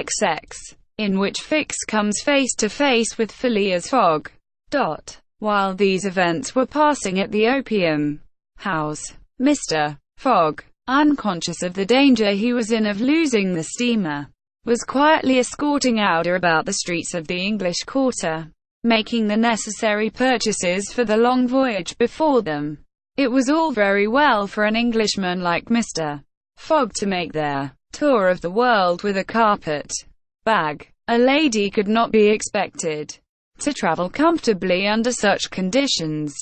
XX, in which Fix comes face to face with Phileas Fogg. While these events were passing at the opium house, Mr. Fogg, unconscious of the danger he was in of losing the steamer, was quietly escorting Aouda about the streets of the English Quarter, making the necessary purchases for the long voyage before them. It was all very well for an Englishman like Mr. Fogg to make their tour of the world with a carpet bag. A lady could not be expected to travel comfortably under such conditions.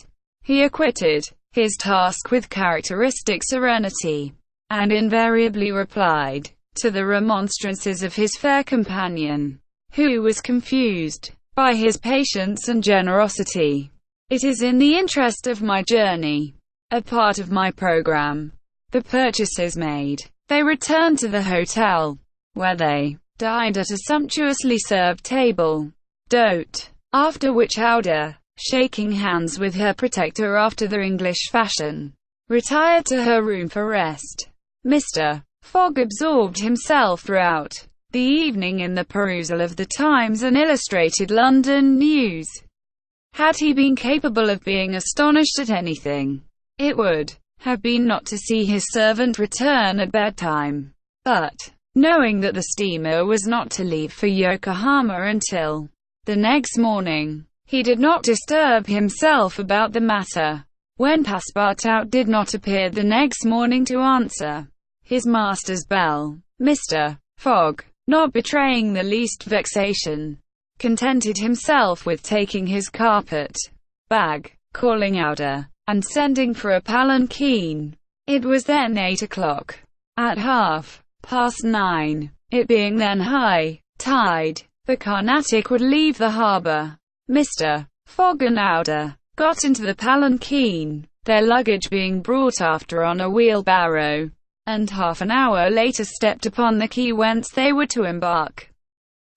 He acquitted his task with characteristic serenity, and invariably replied to the remonstrances of his fair companion, who was confused by his patience and generosity. "It is in the interest of my journey, a part of my program." The purchases made, they returned to the hotel, where they dined at a sumptuously served table d'hôte, after which Aouda, shaking hands with her protector after the English fashion, retired to her room for rest. Mr. Fogg absorbed himself throughout the evening in the perusal of the Times and Illustrated London News. Had he been capable of being astonished at anything, it would have been not to see his servant return at bedtime, but, knowing that the steamer was not to leave for Yokohama until the next morning, he did not disturb himself about the matter. When Passepartout did not appear the next morning to answer his master's bell, Mr. Fogg, not betraying the least vexation, contented himself with taking his carpet bag, calling Aouda, and sending for a palanquin. It was then 8 o'clock. At 9:30, it being then high tide, the Carnatic would leave the harbour. Mr. Fogg and Aouda got into the palanquin, their luggage being brought after on a wheelbarrow, and half an hour later stepped upon the quay whence they were to embark.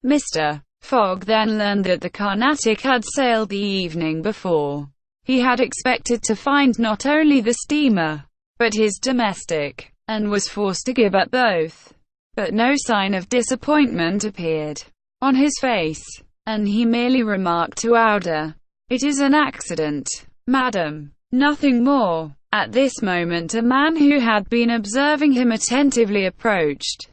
Mr. Fogg then learned that the Carnatic had sailed the evening before. He had expected to find not only the steamer, but his domestic, and was forced to give up both. But no sign of disappointment appeared on his face, and he merely remarked to Aouda, "It is an accident, madam, nothing more." At this moment a man who had been observing him attentively approached.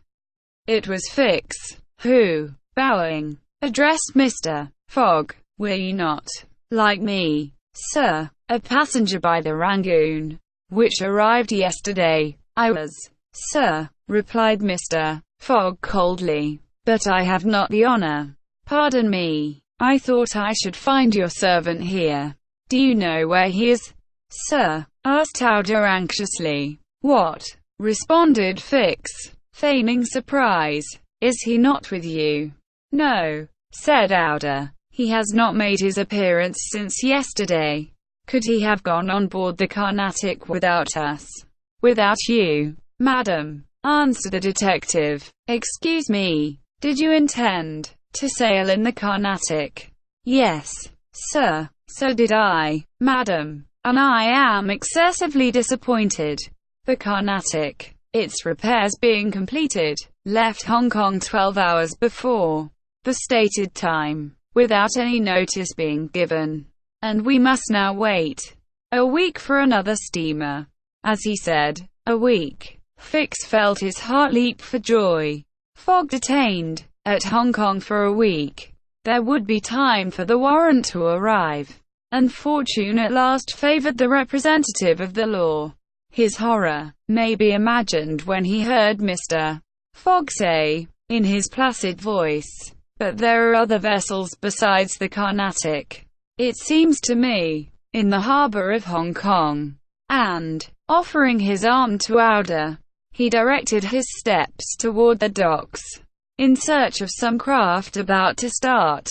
It was Fix, who, bowing, addressed Mr. Fogg. "Were you not, like me, sir, a passenger by the Rangoon, which arrived yesterday?" "I was, sir," replied Mr. Fogg coldly, "but I have not the honor." "Pardon me, I thought I should find your servant here." "Do you know where he is, sir?" asked Aouda anxiously. "What?" responded Fix, feigning surprise. "Is he not with you?" "No," said Aouda. "He has not made his appearance since yesterday." "Could he have gone on board the Carnatic without us?" "Without you, madam," answered the detective. "Excuse me, did you intend to sail in the Carnatic?" "Yes, sir." "So did I, madam, and I am excessively disappointed. The Carnatic, its repairs being completed, left Hong Kong 12 hours before the stated time, without any notice being given, and we must now wait a week for another steamer." As he said, "a week," Fix felt his heart leap for joy. Fogg detained at Hong Kong for a week. There would be time for the warrant to arrive, and fortune at last favored the representative of the law. His horror may be imagined when he heard Mr. Fogg say, in his placid voice, "But there are other vessels besides the Carnatic, it seems to me, in the harbor of Hong Kong." And, offering his arm to Aouda, he directed his steps toward the docks, in search of some craft about to start.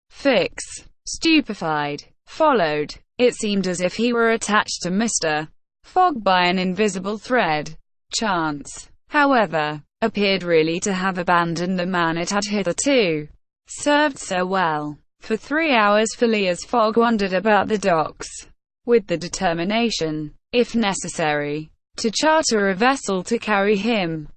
Fix, stupefied, followed. It seemed as if he were attached to Mr. Fogg by an invisible thread. Chance, however, appeared really to have abandoned the man it had hitherto served so well. For 3 hours Phileas Fogg wandered about the docks, with the determination, if necessary, to charter a vessel to carry him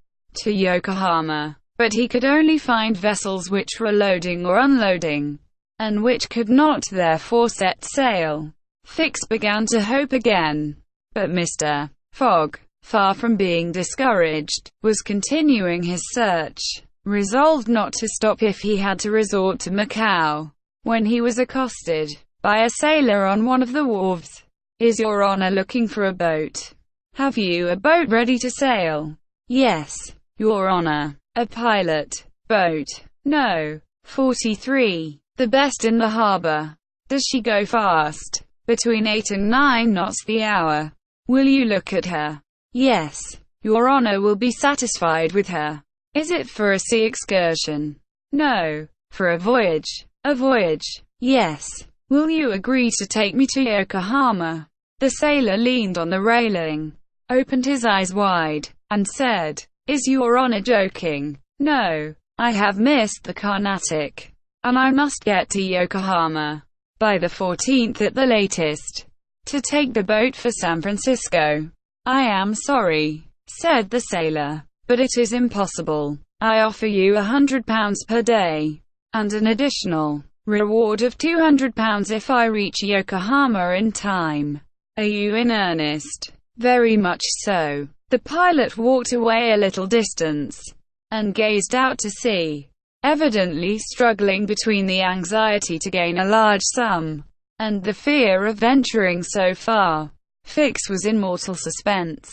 to Yokohama. but he could only find vessels which were loading or unloading, and which could not therefore set sail. Fix began to hope again, but Mr. Fogg, far from being discouraged, was continuing his search, resolved not to stop if he had to resort to Macau, when he was accosted by a sailor on one of the wharves. "Is your honor looking for a boat? Have you a boat ready to sail?" "Yes, your honor." "A pilot boat?" "No." 43. "The best in the harbor." "Does she go fast?" "Between 8 and 9 knots the hour." "Will you look at her?" "Yes, your honor will be satisfied with her." "Is it for a sea excursion?" "No." "For a voyage?" "A voyage." "Yes." "Will you agree to take me to Yokohama?" The sailor leaned on the railing, opened his eyes wide, and said, "Is your honor joking?" "No. I have missed the Carnatic, and I must get to Yokohama by the 14th at the latest, to take the boat for San Francisco." "I am sorry," said the sailor, "but it is impossible. I offer you £100 per day, and an additional reward of £200 if I reach Yokohama in time. Are you in earnest?" "Very much so." The pilot walked away a little distance, and gazed out to sea, evidently struggling between the anxiety to gain a large sum, and the fear of venturing so far. Fix was in mortal suspense.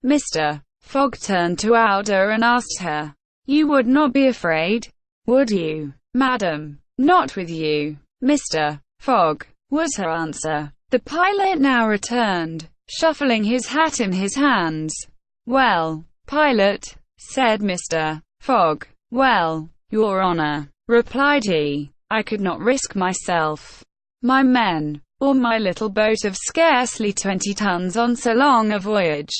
Mr. Fogg turned to Aouda and asked her, "You would not be afraid, would you, madam?" "Not with you, Mr. Fogg," was her answer. The pilot now returned, shuffling his hat in his hands. "Well, pilot," said Mr. Fogg. "Well, your honor," replied he, "I could not risk myself, my men, or my little boat of scarcely 20 tons on so long a voyage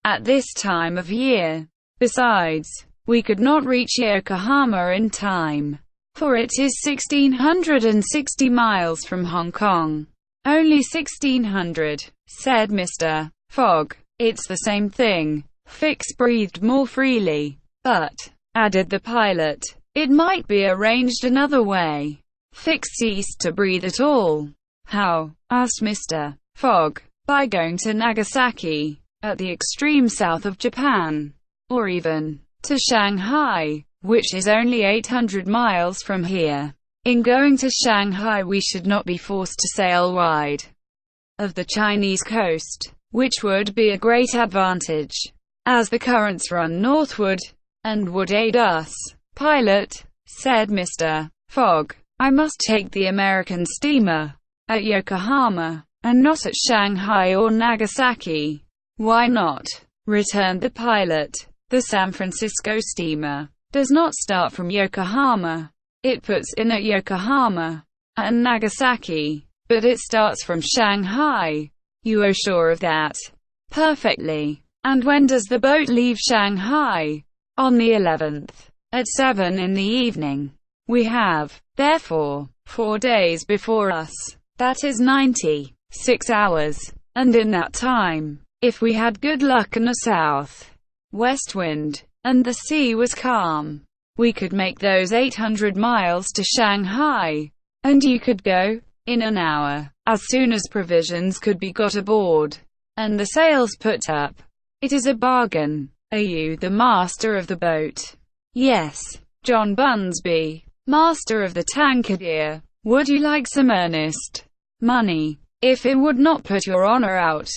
at this time of year. Besides, we could not reach Yokohama in time, for it is 1,660 miles from Hong Kong." "Only 1,600, said Mr. Fogg. "It's the same thing." Fix breathed more freely. "But," added the pilot, "it might be arranged another way." Fix ceased to breathe at all. "How?" asked Mr. Fogg. "By going to Nagasaki, at the extreme south of Japan, or even to Shanghai, which is only 800 miles from here. In going to Shanghai we should not be forced to sail wide of the Chinese coast, which would be a great advantage, as the currents run northward, and would aid us." "Pilot," said Mr. Fogg, "I must take the American steamer at Yokohama, and not at Shanghai or Nagasaki." "Why not?" returned the pilot. "The San Francisco steamer does not start from Yokohama. It puts in at Yokohama and Nagasaki, but it starts from Shanghai." "You are sure of that?" "Perfectly." "And when does the boat leave Shanghai?" "On the 11th, at 7 in the evening. We have, therefore, 4 days before us. That is 96 hours. And in that time, if we had good luck and a south-west wind, and the sea was calm, we could make those 800 miles to Shanghai. And you could go in an hour, as soon as provisions could be got aboard, and the sails put up. It is a bargain. Are you the master of the boat?" "Yes, John Bunsby, master of the Tankadere. Would you like some earnest money, if it would not put your honor out?"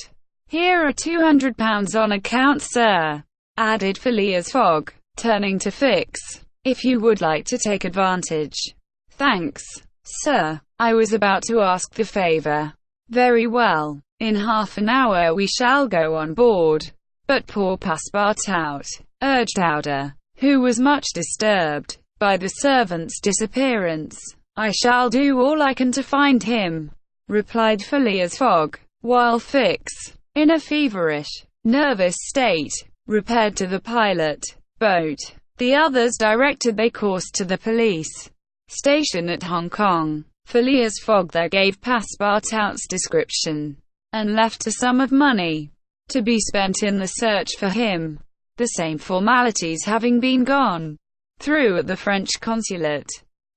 "Here are £200 on account, sir," added Phileas Fogg, turning to Fix, "if you would like to take advantage." "Thanks, sir. I was about to ask the favor." "Very well. In half an hour we shall go on board." "But poor Passepartout," urged Aouda, who was much disturbed by the servant's disappearance. "I shall do all I can to find him," replied Phileas Fogg, while Fix, in a feverish, nervous state, repaired to the pilot boat. The others directed their course to the police station at Hong Kong. Phileas Fogg there gave Passepartout's description, and left a sum of money to be spent in the search for him. The same formalities having been gone through at the French consulate,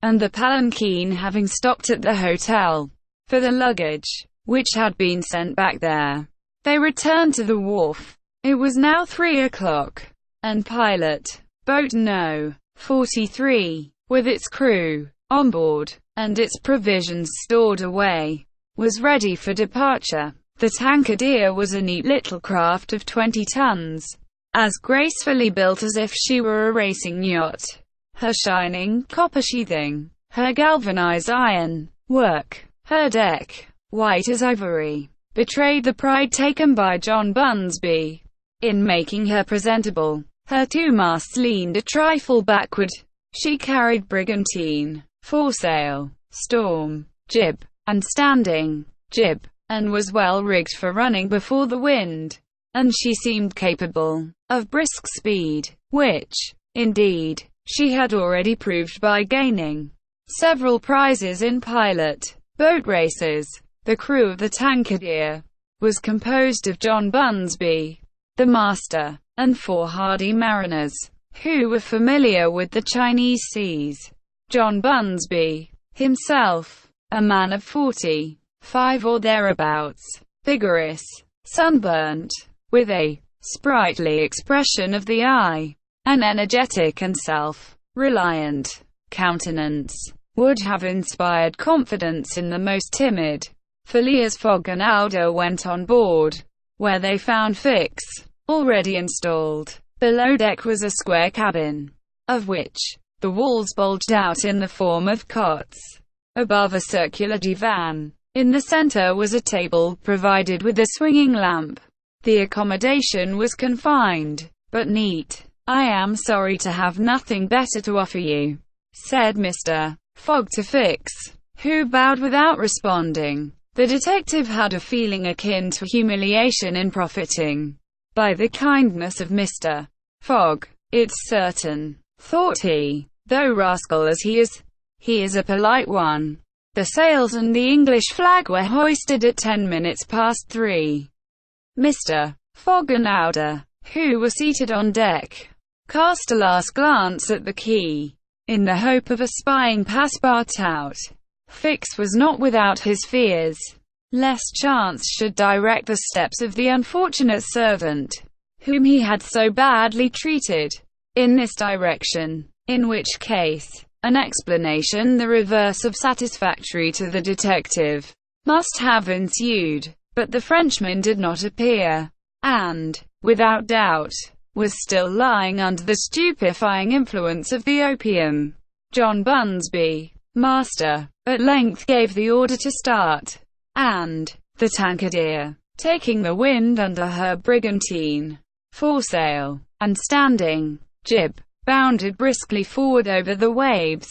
and the palanquin having stopped at the hotel for the luggage, which had been sent back there, they returned to the wharf. It was now 3 o'clock, and Pilot Boat No. 43, with its crew on board, and its provisions stored away, was ready for departure. The Tankadere was a neat little craft of 20 tons, as gracefully built as if she were a racing yacht. Her shining copper sheathing, her galvanized iron work, her deck, white as ivory, betrayed the pride taken by John Bunsby in making her presentable. Her two masts leaned a trifle backward. She carried brigantine, foresail, storm, jib, and standing jib, and was well rigged for running before the wind, and she seemed capable of brisk speed, which, indeed, she had already proved by gaining several prizes in pilot boat races. The crew of the Tankadere was composed of John Bunsby, the master, and 4 hardy mariners, who were familiar with the Chinese seas. John Bunsby, himself, a man of 45 or thereabouts, vigorous, sunburnt, with a sprightly expression of the eye, an energetic and self-reliant countenance, would have inspired confidence in the most timid. Phileas Fogg and Aouda went on board, where they found Fix already installed. Below deck was a square cabin, of which the walls bulged out in the form of cots. Above, a circular divan. In the center was a table provided with a swinging lamp. The accommodation was confined, but neat. "I am sorry to have nothing better to offer you," said Mr. Fogg to Fix, who bowed without responding. The detective had a feeling akin to humiliation in profiting by the kindness of Mr. Fogg. "It's certain," thought he, "though rascal as he is a polite one." The sails and the English flag were hoisted at 3 minutes. Mr. Fogg and Aouda, who were seated on deck, cast a last glance at the quay, in the hope of espying Passepartout. Fix was not without his fears, lest chance should direct the steps of the unfortunate servant, whom he had so badly treated, in this direction, in which case, an explanation the reverse of satisfactory to the detective must have ensued. But the Frenchman did not appear, and, without doubt, was still lying under the stupefying influence of the opium. John Bunsby, master, at length gave the order to start, and the Tankadere, taking the wind under her brigantine, foresail, and standing jib, bounded briskly forward over the waves.